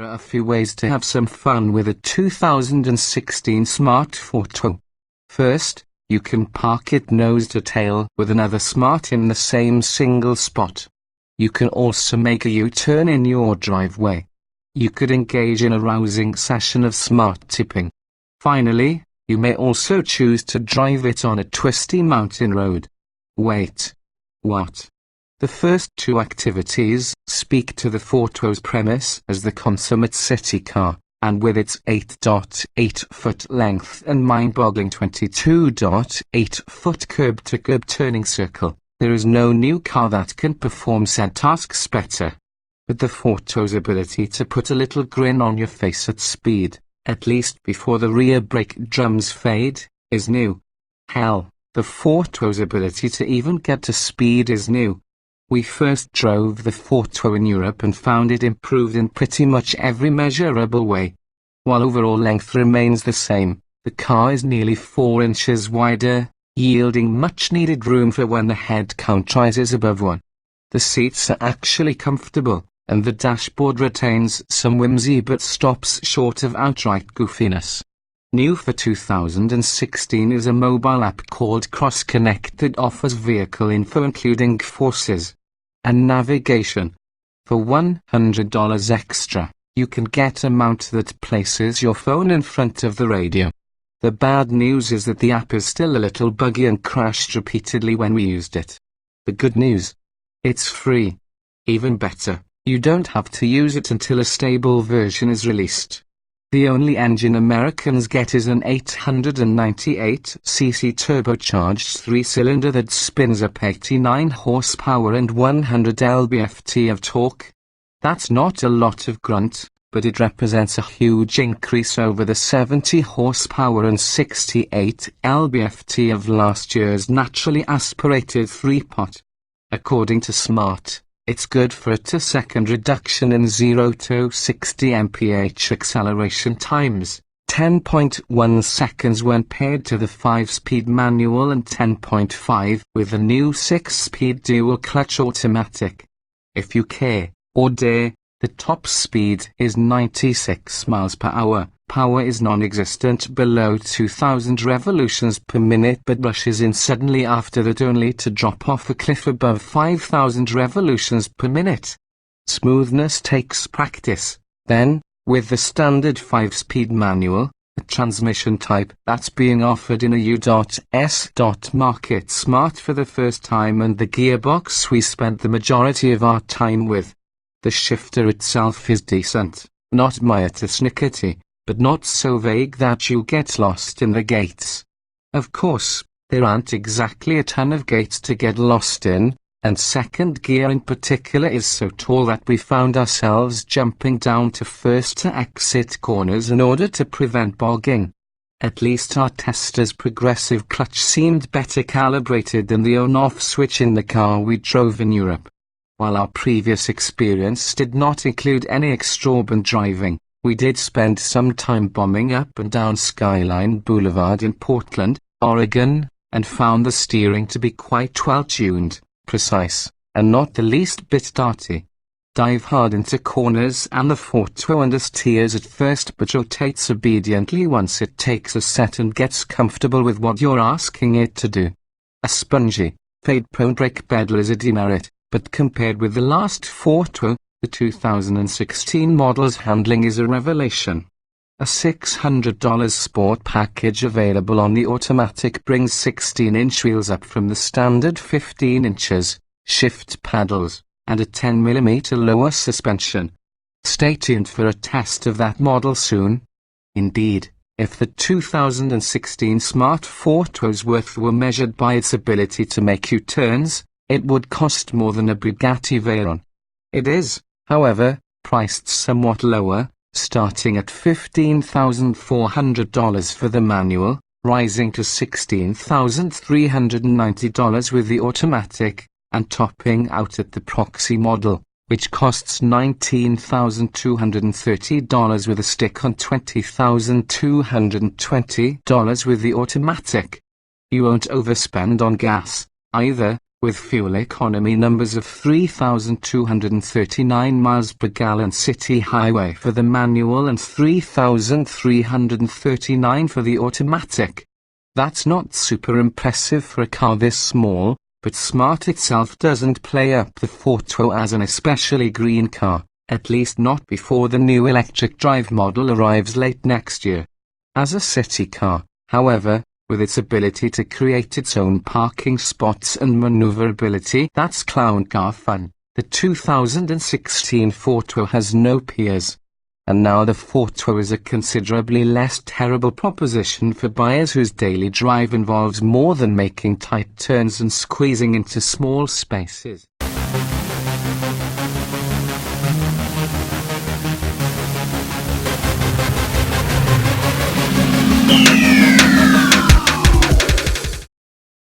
are a few ways to have some fun with a 2016 Smart Fortwo. First, you can park it nose to tail with another Smart in the same single spot. You can also make a U-turn in your driveway. You could engage in a rousing session of smart tipping. Finally, you may also choose to drive it on a twisty mountain road. Wait. What? The first two activities speak to the Fortwo's premise as the consummate city car, and with its 8.8-foot length and mind-boggling 22.8-foot curb-to-curb turning circle, there is no new car that can perform said tasks better. But the Fortwo's ability to put a little grin on your face at speed, at least before the rear brake drums fade, is new. Hell, the Fortwo's ability to even get to speed is new. We first drove the Fortwo in Europe and found it improved in pretty much every measurable way. While overall length remains the same, the car is nearly 4 inches wider, yielding much-needed room for when the head count rises above 1. The seats are actually comfortable, and the dashboard retains some whimsy but stops short of outright goofiness. New for 2016 is a mobile app called Cross Connect that offers vehicle info including forces and navigation. For $100 extra, you can get a mount that places your phone in front of the radio. The bad news is that the app is still a little buggy and crashed repeatedly when we used it. The good news? It's free. Even better, you don't have to use it until a stable version is released. The only engine Americans get is an 898cc turbocharged 3-cylinder that spins up 89 horsepower and 100 lb-ft of torque. That's not a lot of grunt, but it represents a huge increase over the 70 horsepower and 68 lb-ft of last year's naturally aspirated 3-pot. According to Smart, it's good for a 2-second reduction in 0 to 60 mph acceleration times, 10.1 seconds when paired to the 5-speed manual and 10.5 with the new 6-speed dual-clutch automatic. If you care, or dare, the top speed is 96 miles per hour. Power is non-existent below 2000 revolutions per minute but rushes in suddenly after that only to drop off a cliff above 5000 revolutions per minute. Smoothness takes practice. Then, with the standard 5-speed manual, a transmission type that's being offered in a U.S. market Smart for the first time and the gearbox we spent the majority of our time with. The shifter itself is decent, not snickety, but not so vague that you get lost in the gates. Of course, there aren't exactly a ton of gates to get lost in, and second gear in particular is so tall that we found ourselves jumping down to first to exit corners in order to prevent bogging. At least our tester's progressive clutch seemed better calibrated than the on-off switch in the car we drove in Europe. While our previous experience did not include any extravagant driving, we did spend some time bombing up and down Skyline Boulevard in Portland, Oregon, and found the steering to be quite well-tuned, precise, and not the least bit darty. Dive hard into corners and the Fortwo understeers at first but rotates obediently once it takes a set and gets comfortable with what you're asking it to do. A spongy, fade-prone brake pedal is a demerit, but compared with the last Fortwo, the 2016 model's handling is a revelation. A $600 sport package available on the automatic brings 16-inch wheels up from the standard 15 inches, shift paddles, and a 10mm lower suspension. Stay tuned for a test of that model soon. Indeed, if the 2016 Smart Fortwo's worth were measured by its ability to make U-turns, it would cost more than a Bugatti Veyron. It is, however, priced somewhat lower, starting at $15,400 for the manual, rising to $16,390 with the automatic, and topping out at the proxy model, which costs $19,230 with a stick-on $20,220 with the automatic. You won't overspend on gas, either, with fuel economy numbers of 3,239 miles per gallon city highway for the manual and 3,339 for the automatic. That's not super impressive for a car this small, but Smart itself doesn't play up the Fortwo as an especially green car, at least not before the new electric drive model arrives late next year. As a city car, however, with its ability to create its own parking spots and maneuverability, that's clown car fun. The 2016 Fortwo has no peers. And now the Fortwo is a considerably less terrible proposition for buyers whose daily drive involves more than making tight turns and squeezing into small spaces.